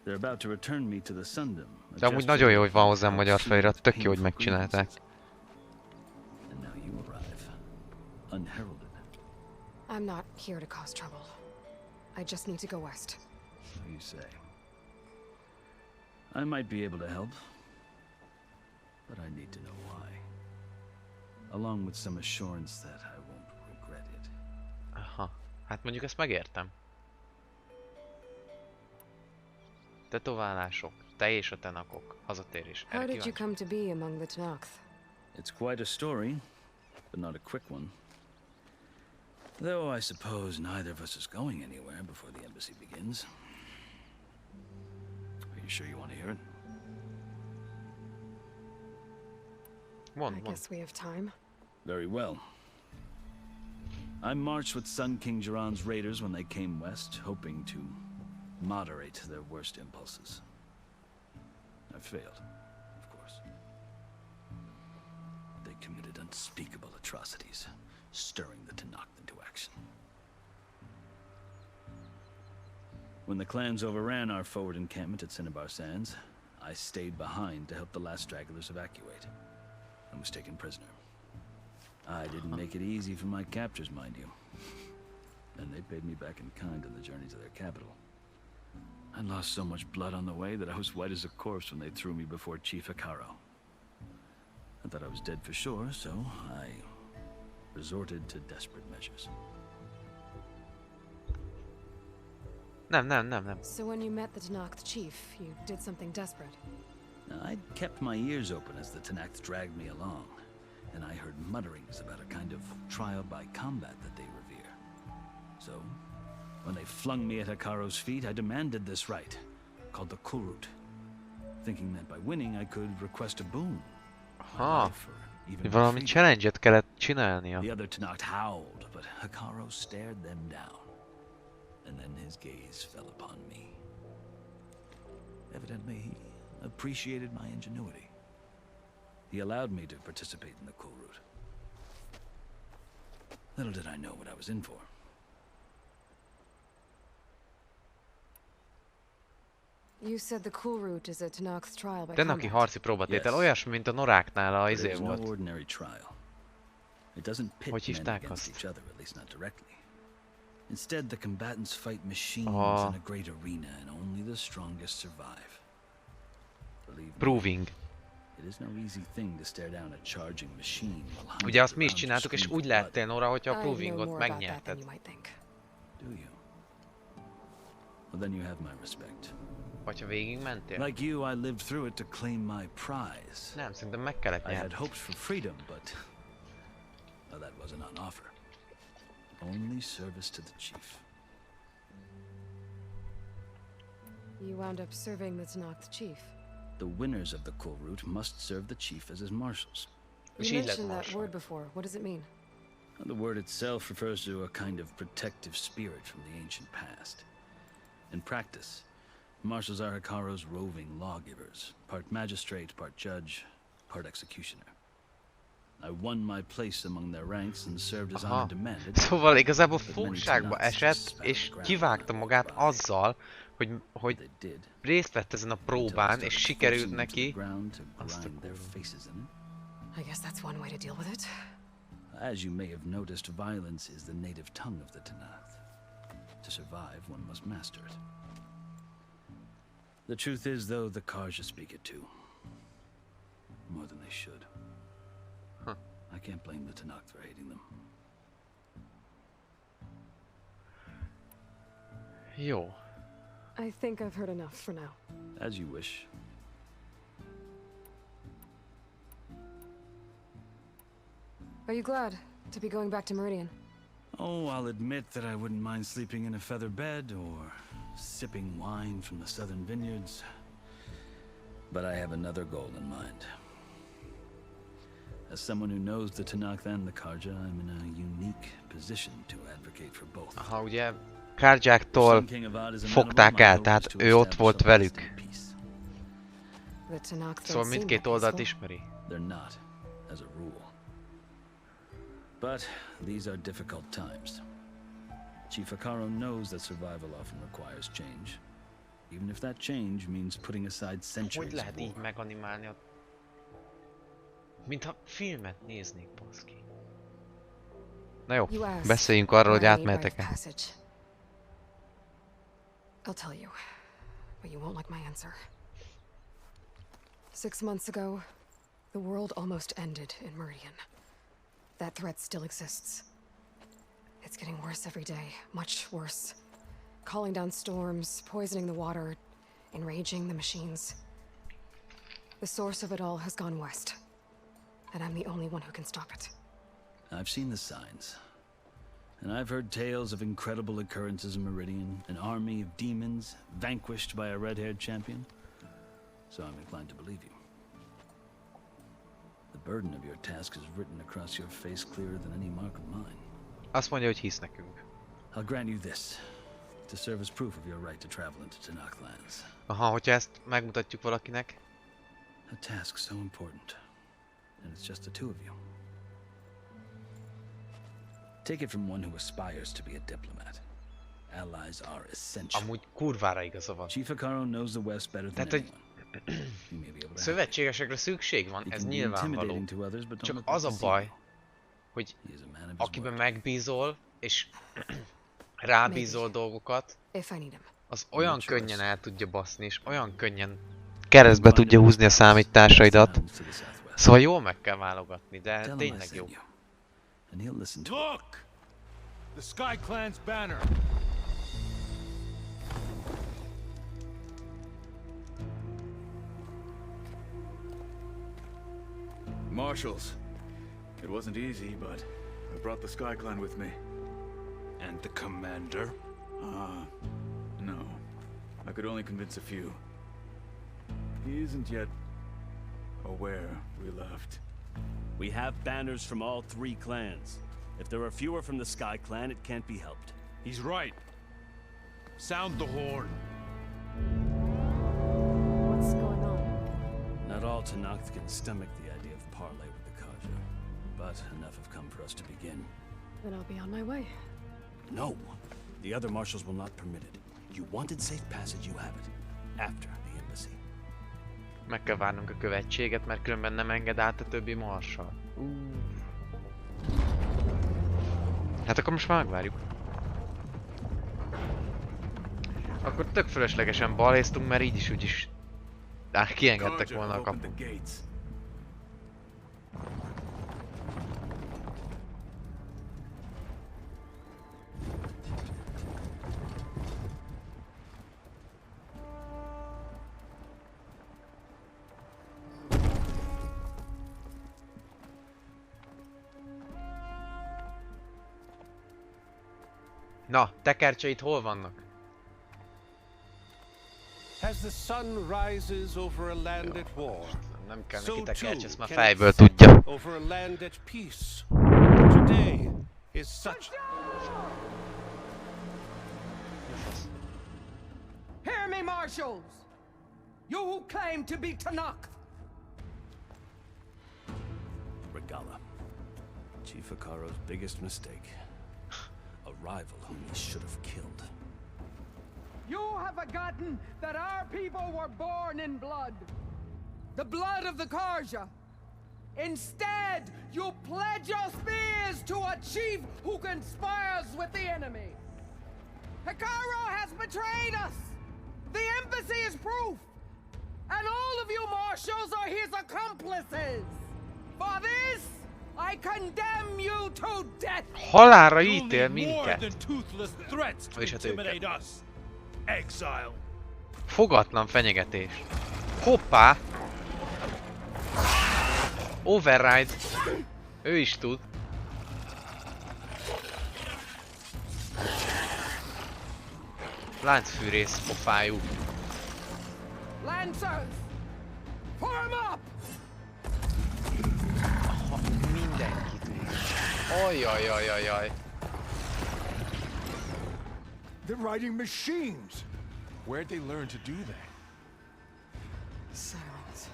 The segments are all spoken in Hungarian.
They're about to return me to the Sundom. De amúgy nagyon jó, hogy van hozzám magyar felirat, tök jó, hogy megcsinálták. And now you arrive, unheralded. I'm not here to cause trouble. I just need to go west. So you say. I might be able to help, but I need to know why. Along with some assurance that I won't regret it. Aha, hát mondjuk ezt megértem. Tetoválások, te és a tenakok, hazatérés. How did you come to be among the Tenakth? It's quite a story, but not a quick one. Though I suppose neither of us is going anywhere before the embassy begins. Are you sure you want to hear it? I guess we have time. Very well. I marched with Sun King Jiran's raiders when they came west, hoping to moderate their worst impulses. I failed, of course. They committed unspeakable atrocities, stirring the Tenakth into action. When the clans overran our forward encampment at Cinnabar Sands, I stayed behind to help the last stragglers evacuate. I was taken prisoner. I didn't make it easy for my captors, mind you. And they paid me back in kind on the journey to their capital. I lost so much blood on the way that I was white as a corpse when they threw me before Chief Hekaro. I thought I was dead for sure, so I resorted to desperate measures. Nem. So when you met the Tenakth chief, you did something desperate. I'd kept my ears open as the Tenakth dragged me along, and I heard mutterings about a kind of trial by combat that they revere. So, when they flung me at Hekaro's feet, I demanded this rite, called the Kulrut, thinking that by winning I could request a boon. Aha, valami challenge-et kellett csinálnia. The other Tenakth howled, but Hekaro stared them down, and then his gaze fell upon me. Evidently, he appreciated my ingenuity. He allowed me to participate in the Kulrut. Little did I know what I was in for. You said the Kulrut is a Tenakth trial by Tenaki harci próbatétel, olyasmi, mint a noráknál a izé volt. Hogy hívták azt? Instead, the combatants fight machines in a great arena, and only the strongest survive. Proving. It is no easy thing to stare down a charging machine. Ugye azt mi is csináltuk, és úgy lehettél, Nora, hogyha a provingot megnyerted. Do you? Well, then you have my respect. Vagy ha végig mentél. Like you, I lived through it to claim my prize. Nem, szerintem meg kellett nyerni. I had hopes for freedom, but well, that wasn't on offer. Only service to the chief. You wound up serving the Tenakth chief. The winners of the Kulrut must serve the chief as his marshals. You mentioned that word before. What does it mean? The word itself refers to a kind of protective spirit from the ancient past. In practice, marshals are Hekaro's roving lawgivers, part magistrate, part judge, part executioner. I won my place among their ranks and served as honor demanded. Szóval igazából fogságba esett, és kivágta magát azzal, hogy részt vett ezen a próbán, és sikerült neki azt a I guess that's one way to deal with it. As you may have noticed, violence is the native tongue of the Tenakth. To survive, one must master it. The truth is, though, the Karja speak it too. More than they should. Huh. I can't blame the Tenakth for hating them. Jó. I think I've heard enough for now. As you wish. Are you glad to be going back to Meridian? Oh, I'll admit that I wouldn't mind sleeping in a feather bed or sipping wine from the southern vineyards. But I have another goal in mind. As someone who knows the Tenakth and the Karja, I'm in a unique position to advocate for both. Aha, ugye Karjáktól fogták el, tehát ő ott volt velük. Szóval mindkét oldalt ismeri. They're not, as a rule. But these are difficult times. Chief Hekaro knows that survival often requires change. Even if that change means putting aside Hogy centuries of lehet így war. meganimálni a... Mintha filmet néznék, baszki. Na jó, beszéljünk arról, hogy átmehetek-e. I'll tell you, but you won't like my answer. 6 months ago, the world almost ended in Meridian. That threat still exists. It's getting worse every day, much worse. Calling down storms, poisoning the water, enraging the machines. The source of it all has gone west, and I'm the only one who can stop it. I've seen the signs. And I've heard tales of incredible occurrences in Meridian, an army of demons vanquished by a red-haired champion. So I'm inclined to believe you. The burden of your task is written across your face clearer than any mark of mine. Azt mondja, hogy hisz nekünk. I'll grant you this, to serve as proof of your right to travel into Tanakh lands. Aha, hogyha ezt megmutatjuk valakinek. A task so important, and it's just the two of you. Take it from one who aspires to be a diplomat. Allies are essential. Amúgy kurvára igaza van. Chief Akaro knows the West better than Tehát, hogy anyone. szövetségesekre szükség van, ez nyilvánvaló. Csak az a baj, hogy akiben megbízol, és rábízol dolgokat, az olyan könnyen el tudja baszni, és olyan könnyen keresztbe tudja húzni a számításaidat. Szóval jól meg kell válogatni, de tényleg jó. Look! The Sky Clan's banner! Marshals. It wasn't easy, but I brought the Sky Clan with me. And the commander? No. I could only convince a few. He isn't yet aware we left. We have banners from all 3 clans. If there are fewer from the Sky Clan, it can't be helped. He's right. Sound the horn. What's going on? Not all Tanakh can stomach the idea of parley with the Kaja, but enough have come for us to begin. Then I'll be on my way. No! The other marshals will not permit it. You wanted safe passage, you have it. After the embassy. Meg kell várnunk a követséget, mert különben nem enged át a többi marsal. Hát akkor most már megvárjuk. Akkor tök fölöslegesen baléztunk, mert így is úgyis kiengedtek volna a kaput. Na, tekercseid hol vannak? As the sun rises over a land at war, Nem kell so neki too tekercs, ezt már can fejből it set tudja. over a land at peace. Today is such... Hear me, marshals! You who claim to be Tanakh! Regala. Chief Akaro's biggest mistake. A rival whom he should have killed. You have forgotten that our people were born in blood. The blood of the Karja. Instead, you pledge your spears to a chief who conspires with the enemy. Hikaru has betrayed us! The embassy is proof! And all of you marshals are his accomplices! For this, I condemn you to death! Halálra ítél Only more minket. than toothless threats to És hát őket. intimidate us. Exile. Fogatlan fenyegetés. Hoppá! Override. Ő is tud. Láncfűrész pofájú. Lancers! Form up! Mindenki tud. Ajajajajaj. They're riding machines. Where'd they learn to do that? Silence.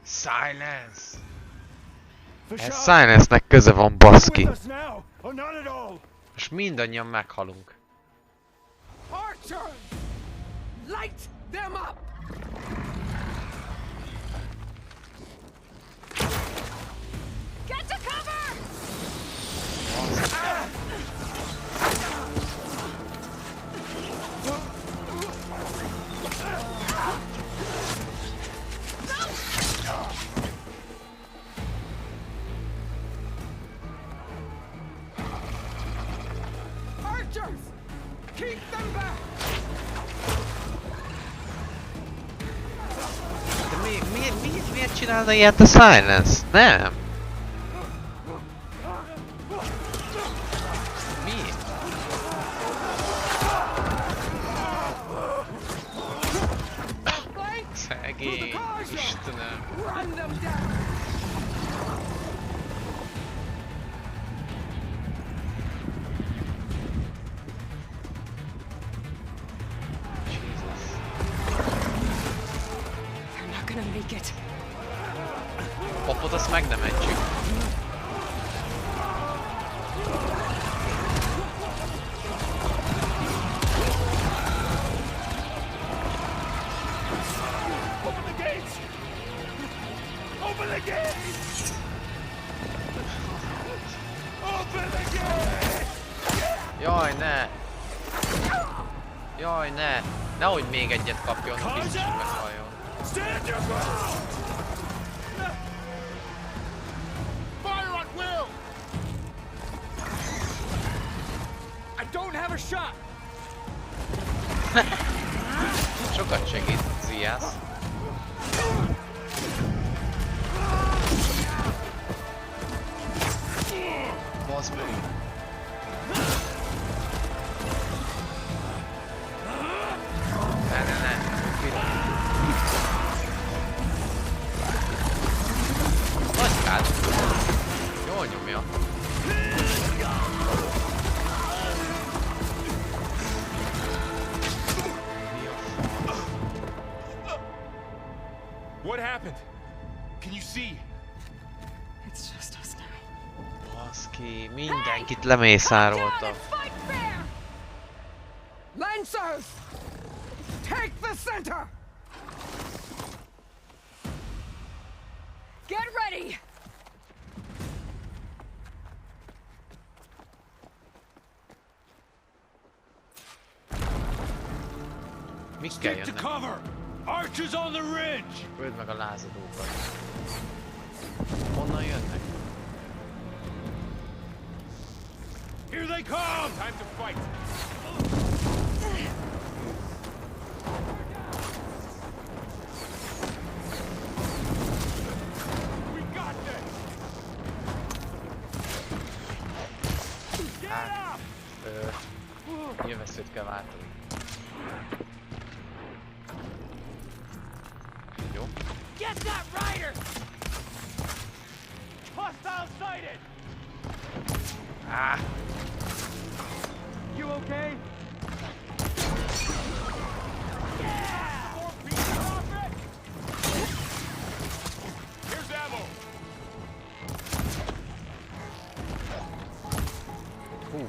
Silence. Ez Fashad, Silence-nek köze van, with baszki. us now, or not at all. Most mindannyian meghalunk. Archers! Light them up! Get to cover! Archers! Keep them back! De miért csinálna ilyet a Silence? Nem! Miért? Szegény, Istenem! Run them down! Jesus. They're not gonna make it. Papot azt meg nem edjük. Open the gates! Open the gates! Open the gates! Jaj, ne! Jaj, ne! Nehogy még egyet kapjon, biztos, hogy meghalljon. Stand your ground! Fire at will! I don't have a shot! Sokat segít, Ziász. Bazd meg! Ne. Nagykád! Jól nyomja. What happened? Can you see? It's just us now. Baszki, mindenkit lemészároltak. Lancers! Take the center! Get ready! Mik kell Stick to jönnek? cover! Archers on the ridge! Öld meg a lázadókat. Honnan jönnek? Here they come! Time to fight! We got this! Get up! Nyilvesszőt kell váltani. Jó? Get that rider! Hostile sighted! Ah! You okay? Here's ammo! Hú.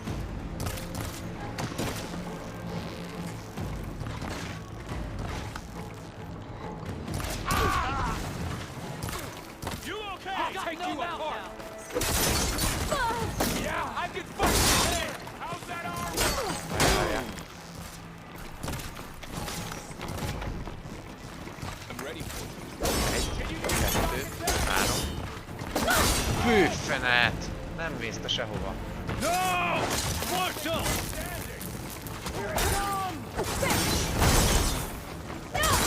You okay? I'll take you apart! Yeah, I can fight you there! How's that arm? Várjál. I'm ready for you. Egy, kettő, három. Főfenet! Nem mész te sehova. No! Marshal!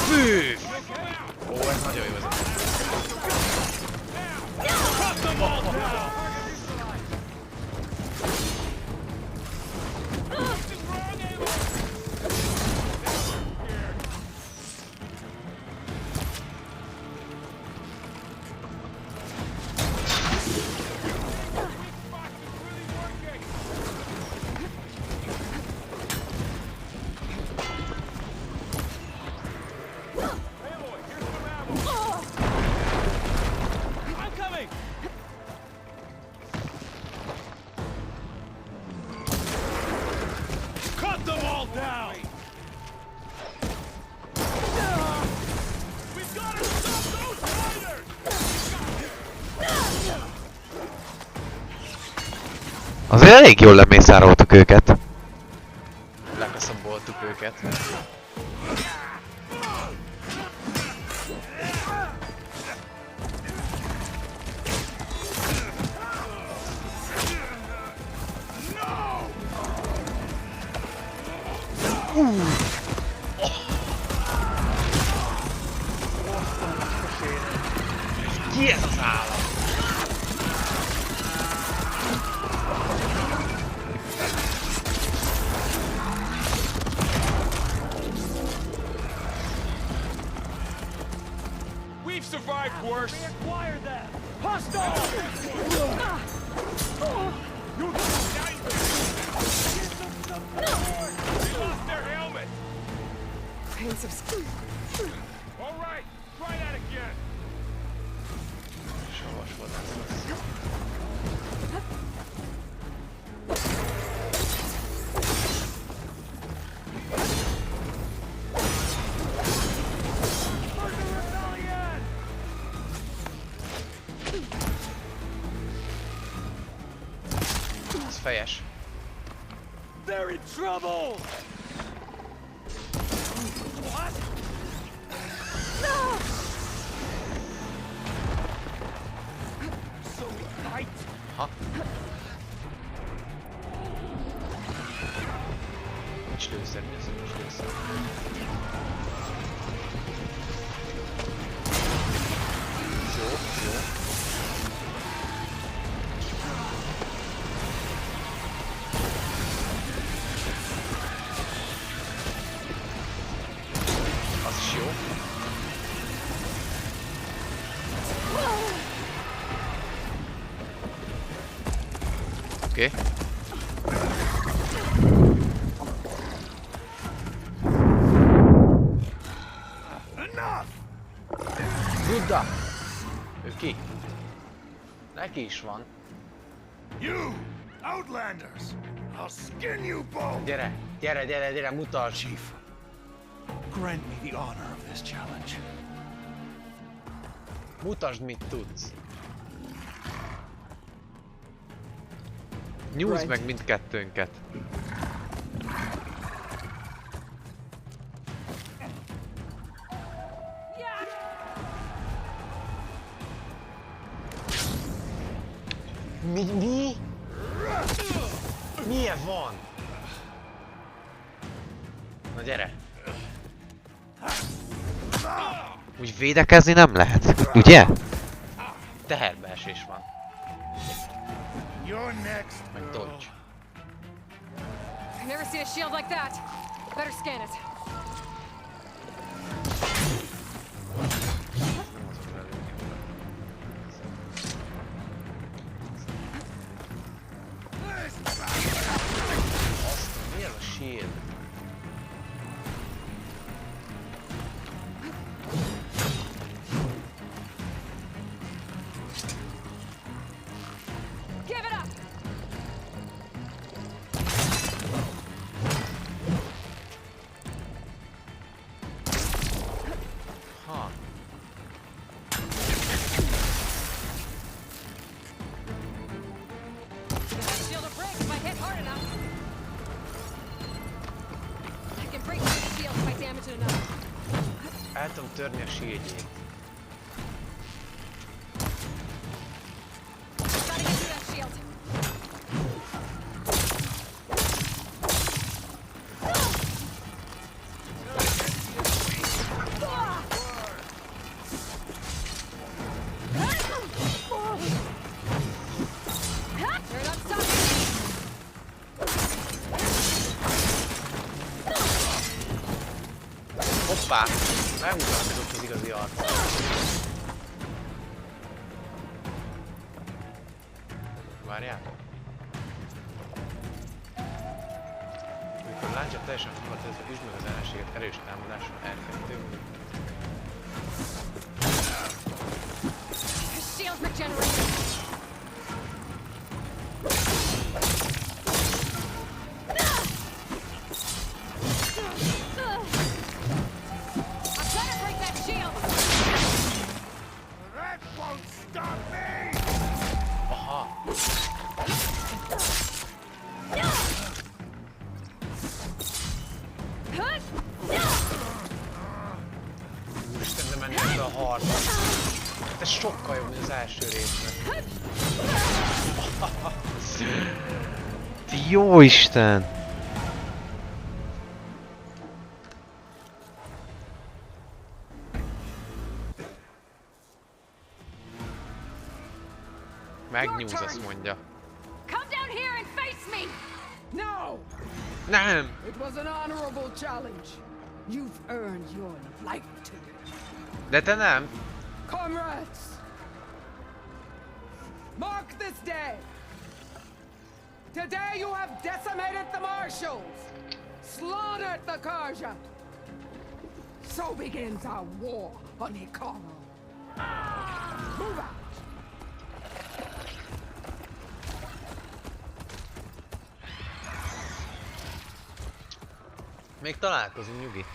Fű! Ó, ez nagyon jó ez a Cut them all down! Azért elég jól lemészároltuk őket. Lekaszaboltuk őket. Ki ez az állam? We've survived worse. We acquired them! Hostile! You lost their helmet. Grains of All right, try that again. Ez fejes. They're in trouble! What? So tight. Ha? Nincs lőszer, nincs lőszer. Jó, jó. Az is jó. Oké. Buddha! Ő ki? Neki is van. You, Outlanders! I'll skin you both! Gyere, gyere, gyere, gyere, mutasd! Chief, grant me the honor of this challenge. Mutasd, mit tudsz. Nyújtsd meg mindkettőnket. Mi? Milyen van? Na gyere! Úgy védekezni nem lehet, ugye? Teherbeesés van. You're next, Meg dodge. I've never seen a shield like that. Better scan it. Mi ez a shield? Give it up! Ha. Shield will break if I hit hard enough. I can break through the shield if I damage it enough. El tudom törni a shieldjét. Gotta get through that shield. They're not stopping. Hoppá! Megmutatkozott az igazi arc. Várjátok. Amikor a láncsa teljesen hivatkozva üsd meg az ellenséget erős támadással R2. Shield regenerated. I'm trying to break that shield. That won't stop me! Aha! a harc. Ez sokkal jobb, mint az első részben. Jó Isten! Megnyúz, azt mondja. Come down here and face me. No. Nem! It was an honorable challenge. You've earned your life today. De te nem. Comrades, mark this day. Today you have decimated the marshals, slaughtered the Karja. So begins our war on Hikaru. Move out. Még találkozunk, nyugi.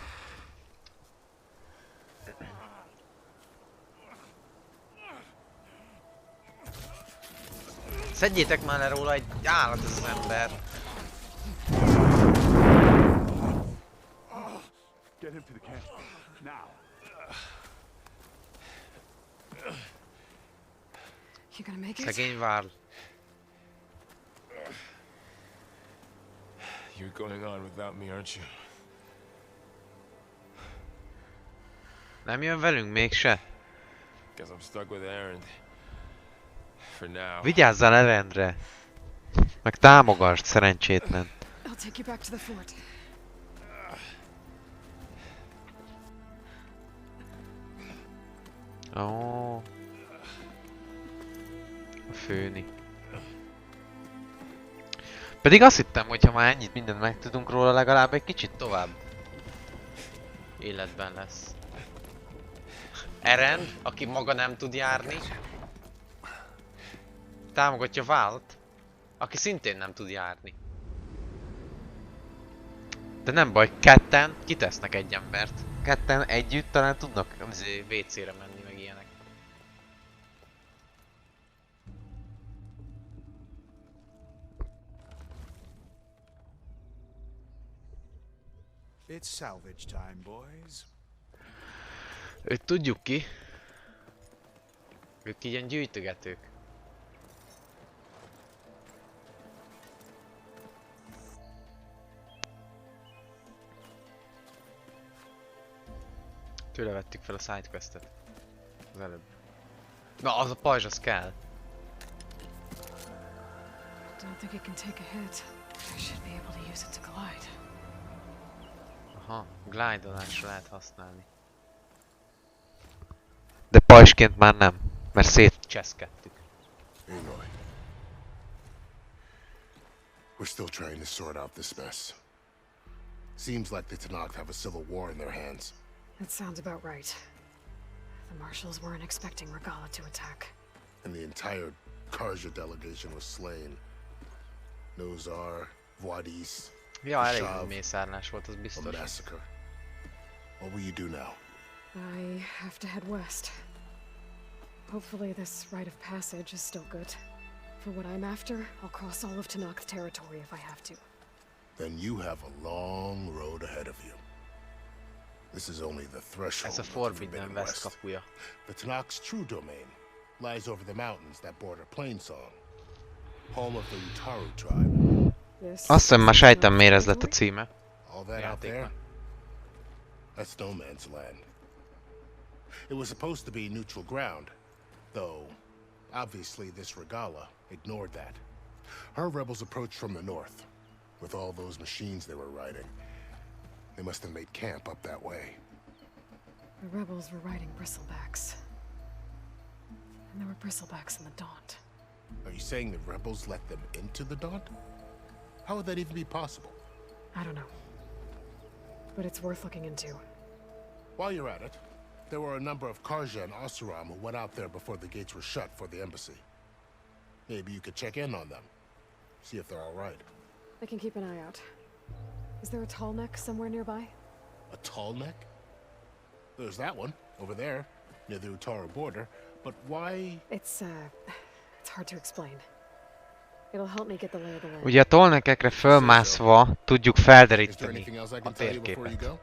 Szedjétek már le róla, egy állat ez az ember. Get him to the camp now. You gonna make it? Szegény Várl. You're going on without me, aren't you? Nem jön velünk mégse? Guess I'm stuck with Aaron. For now. Vigyázzál Erendre! Meg támogasd, szerencsétlen. I'll take you back to the fort. Ó. A főni. Pedig azt hittem, hogy ha már ennyit mindent megtudunk róla, legalább egy kicsit tovább Életben lesz. Eren, aki maga nem tud járni, támogatja Vált, aki szintén nem tud járni. De nem baj, ketten kitesznek egy embert. Ketten együtt talán tudnak WC-re menni, meg ilyenek. It's salvage time, boys. Őt tudjuk ki. Ők ilyen gyűjtögetők. Tőle vettük fel a sidequestet. Az előbb. Na, az a pajzs, az kell. Don't think it can take a hit. I should be able to use it to glide. Aha, glide-olásra lehet használni. De pajsként már nem, mert Cseszkedtük. Aloy. We're still trying to sort out this mess. Seems like the Tenakth have a civil war in their hands. That sounds about right. The marshals weren't expecting Regala to attack. And the entire Karja delegation was slain. Nozar, Vuadis, Ja, elég mészárlás volt, az biztos. A massacre. What will you do now? I have to head west. Hopefully this rite of passage is still good. For what I'm after, I'll cross all of Tenakth territory if I have to. Then you have a long road ahead of you. This is only the threshold. Ez a Forbidden West kapuja. The Tenakth's true domain lies over the mountains that border Plainsong, home of the Utaru tribe. Azt hiszem már sejtem miért ez lett a címe. All that out there? That's no man's land. It was supposed to be neutral ground, though obviously this Regala ignored that. Her rebels approached from the north, with all those machines they were riding. They must have made camp up that way. The rebels were riding bristlebacks. And there were bristlebacks in the Daunt. Are you saying the rebels let them into the Daunt? How would that even be possible? I don't know. But it's worth looking into. While you're at it, there were a number of Karja and Oseram who went out there before the gates were shut for the embassy. Maybe you could check in on them. See if they're all right. I can keep an eye out. Is there a tall neck somewhere nearby? A tall neck? There's that one, over there, near the Utaru border. But why... It's hard to explain. It'll help me get the lay of the land. Ugye a tollnekekre fölmászva tudjuk felderíteni a térképet.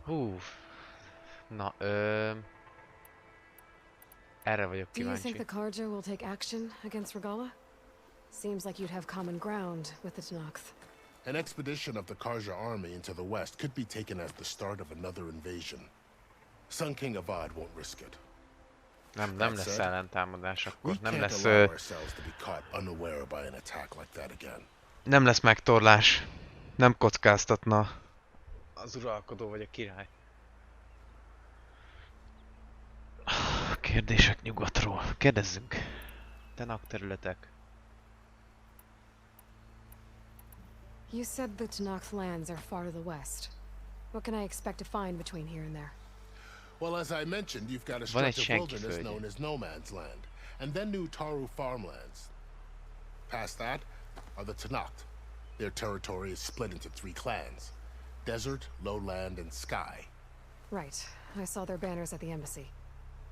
Hú. Na, erre vagyok Do you think kíváncsi. the Karja will take action against Regala? Seems like you'd have common ground with the Tenakth. An expedition of the Karja army into the west could be taken as the start of another invasion. Sun King Avad won't risk it. Nem lesz ellentámadás, akkor nem lesz megtorlás. Nem kockáztatna az uralkodó vagy a király. Kérdések nyugatról. Kérdezzünk. Tenakth területek. You said the Tenakth lands are far to the west. What can I expect to find between here and there? Well, as I mentioned, you've got a stretch of wilderness known as No Man's Land, and then new Taru farmlands. Past that are the Tenakth. Their territory is split into 3 clans: Desert, Lowland, and Sky. Right. I saw their banners at the embassy.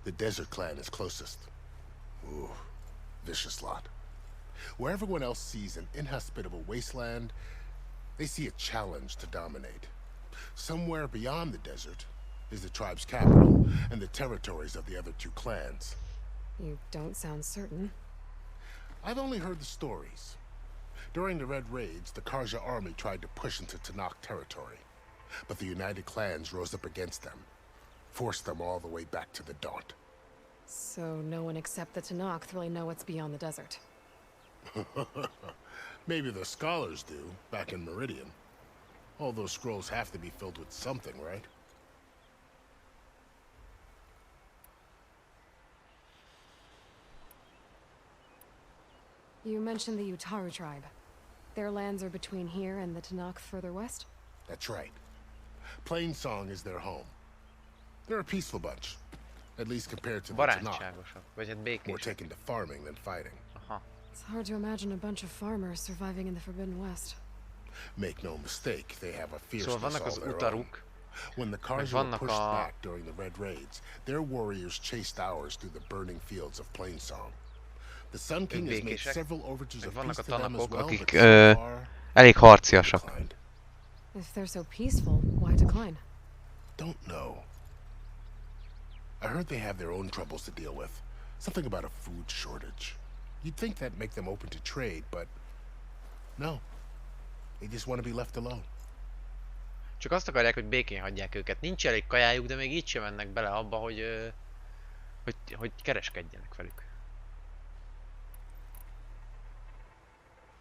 The Desert clan is closest. Ooh, vicious lot. Where everyone else sees an inhospitable wasteland, they see a challenge to dominate. Somewhere beyond the desert is the tribe's capital and the territories of the other 2 clans. You don't sound certain. I've only heard the stories. During the Red Raids, the Karja army tried to push into Tenakth territory, but the united clans rose up against them, forced them all the way back to the Daunt. So no one except the Tenakth really know what's beyond the desert. Maybe the scholars do, back in Meridian. All those scrolls have to be filled with something, right? You mentioned the Utaru tribe. Their lands are between here and the Tenakth further west? That's right. Plainsong is their home. They're a peaceful bunch, at least compared to the Tenakth. More taken to farming than fighting. It's hard to imagine a bunch of farmers surviving in the Forbidden West. Make no mistake, they have a fierceness all their own. When the Karja were pushed back during the Red Raids, their warriors chased ours through the burning fields of Plainsong. The Sun King has made several overtures of peace to them as well, but so far, elég harciasak. If they're so peaceful, why decline? Don't know. I heard they have their own troubles to deal with. Something about a food shortage. You'd think that'd make them open to trade, but no. They just want to be left alone. Csak azt akarják, hogy békén hagyják őket. Nincs elég kajájuk, de még így sem mennek bele abba, hogy kereskedjenek velük.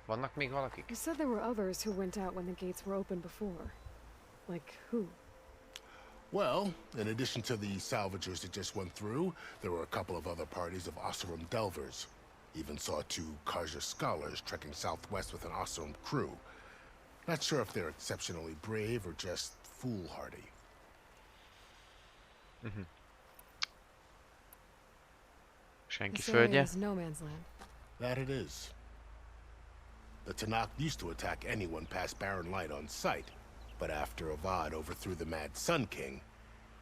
Vannak még valakik? You said there were others who went out when the gates were open before. Like who? Well, in addition to the salvagers that just went through, there were a couple of other parties of Oseram delvers. Even saw 2 Karja scholars trekking southwest with an Oseram crew. Not sure if they're exceptionally brave or just foolhardy. Senki földje? No man's land. That it is. The Tenakth used to attack anyone past Barren Light on sight, but after Avad overthrew the Mad Sun King,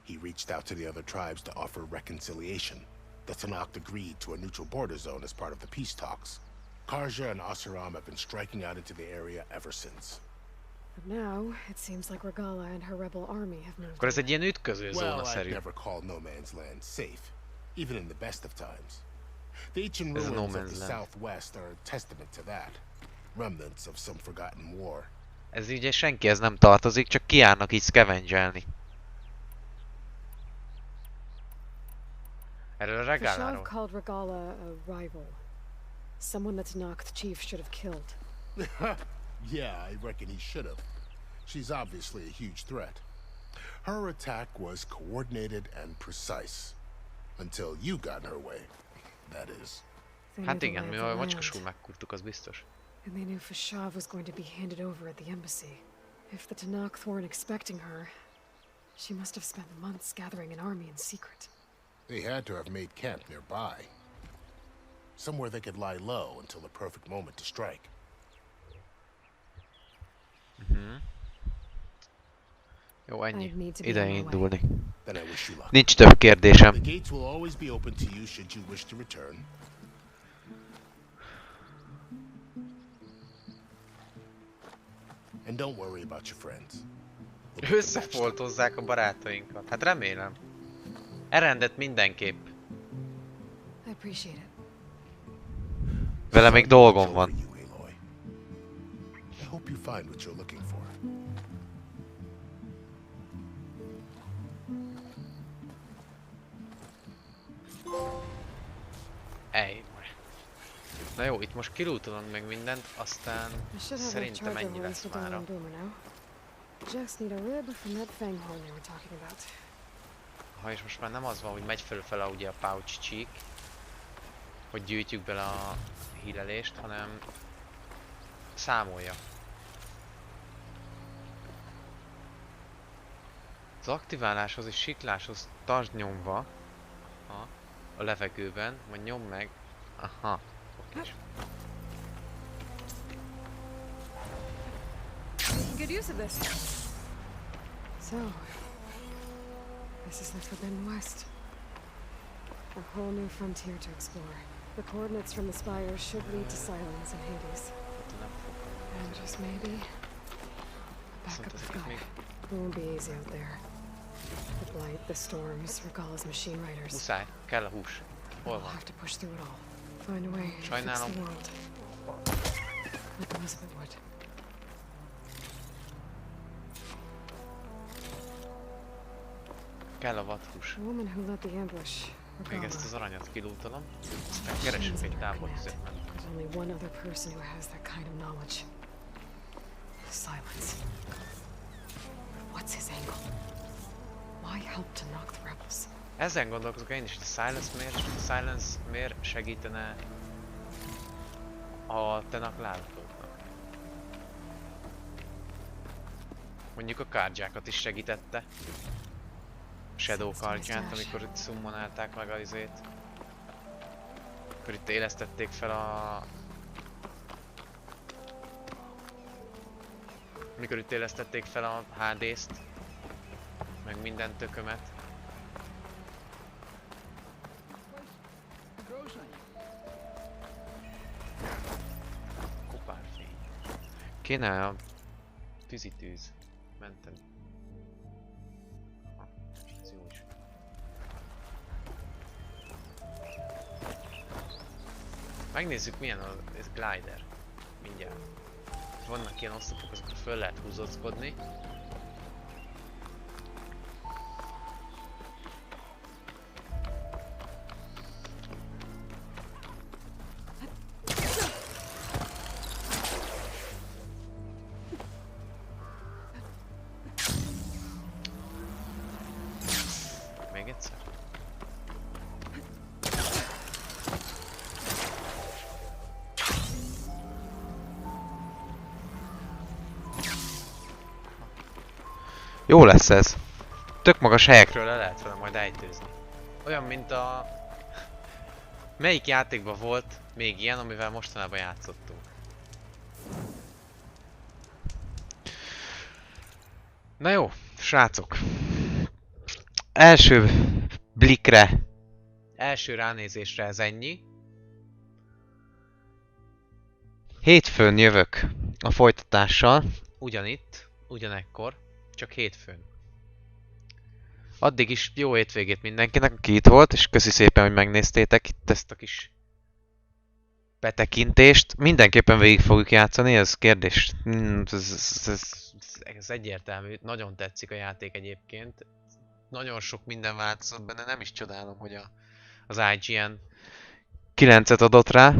he reached out to the other tribes to offer reconciliation. The Tenakth agreed to a neutral border zone as part of the peace talks. Karja and Oseram have been striking out into the area ever since. But now, it seems like Regala and her rebel army have moved. Akkor ez egy ilyen ütköző zóna szerű. I'd never call No Man's Land safe, even in the best of times. The ancient ruins of the southwest are a testament to that. Remnants of some forgotten war. Ez ugye senkihez nem tartozik, csak kiállnak így scavengelni. Erről a Regaláról. Kaszab called Regala a rival. Someone the Tenakth chief should have killed. Yeah, I reckon he should have. She's obviously a huge threat. Her attack was coordinated and precise. Until you got in her way, that is. Hát igen, mi a macskasul megkurtuk, az biztos. And they knew Fashav was going to be handed over at the embassy. If the Tenakth weren't expecting her, she must have spent months gathering an army in secret. They had to have made camp nearby. Somewhere they could lie low until the perfect moment to strike. Jó, ennyi. Ideje indulni. Then I wish you luck. Nincs több kérdésem. The gates will always be open to you should you wish to return. And don't worry about your friends. Összefoltozzák a barátainkat. Hát remélem. Erendet mindenképp. Vele még dolgom van. I hope you find what you're looking for. Ej. Na jó, itt most kilútolunk meg mindent, aztán szerintem ennyi lesz mára. Ha és most már nem az van, hogy megy fölfele ugye a pouch cheek, hogy gyűjtjük bele a hílelést, hanem számolja. Az aktiváláshoz és sikláshoz tartsd nyomva a levegőben, majd nyom meg. Aha, oké. Good use of this. So, this is the Forbidden West. A whole new frontier to explore. The coordinates from the spires should lead to Silence and Hades. And just maybe a backup of God. It won't be easy out there. The blight, the storms, Regalla's machine riders. Muszáj, kell a hús. Hol We'll van? have to push through it all. Find a way to fix Sajnálom. the world. Like Elizabeth would. Kell a vadhús. The woman who led the ambush. Még ezt az aranyat kilútolom, aztán keresünk egy távolüzemet. There's only one other person who has that kind of knowledge. Silence. What's his angle? Why help to knock the rebels? Ezen gondolkozok én is, hogy a Silence miért segítene a tenaklázatóknak. Mondjuk a kártyákat is segítette. Shadow kártyát, amikor itt summonálták meg az izét. Akkor itt élesztették fel a... Mikor itt élesztették fel a HD-st. Meg minden tökömet. Kopárfény. Kéne a tűzitűz menteni. Ez jó is. Megnézzük milyen a glider. Mindjárt. Vannak ilyen oszlopok, azokra föl lehet húzózkodni. Még egyszer. Jó lesz ez. Tök magas helyekről le lehet vele majd ejtőzni. Olyan, mint a... Melyik játékban volt még ilyen, amivel mostanában játszottunk? Na jó, srácok. Első blikre. Első ránézésre ez ennyi. Hétfőn jövök a folytatással. Ugyanitt, ugyanekkor, csak hétfőn. Addig is jó hétvégét mindenkinek, aki itt volt, és köszi szépen, hogy megnéztétek itt ezt a kis betekintést. Mindenképpen végig fogjuk játszani, ez kérdés. Ez egyértelmű, nagyon tetszik a játék egyébként. Nagyon sok minden változott benne, nem is csodálom, hogy az IGN 9-et adott rá.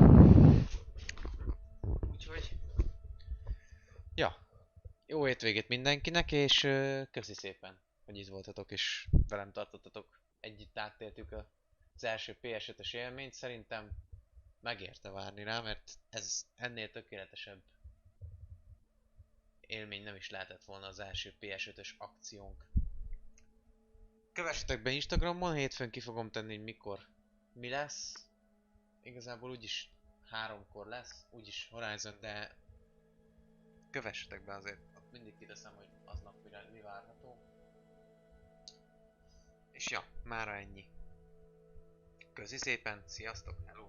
Úgyhogy... Ja, jó hétvégét mindenkinek, és köszi szépen, hogy itt voltatok és velem tartottatok. Együtt áttéltük az első PS5-ös élményt, szerintem megérte várni rá, mert ez ennél tökéletesebb élmény nem is lehetett volna az első PS5-ös akciónk. Kövessetek be Instagramon, hétfőn ki fogom tenni, hogy mikor mi lesz. Igazából úgyis 3-kor lesz, úgyis Horizon, de kövessetek be azért, ott mindig kiteszem, hogy aznap mi várható. És ja, mára ennyi. Köszi szépen, sziasztok, hello!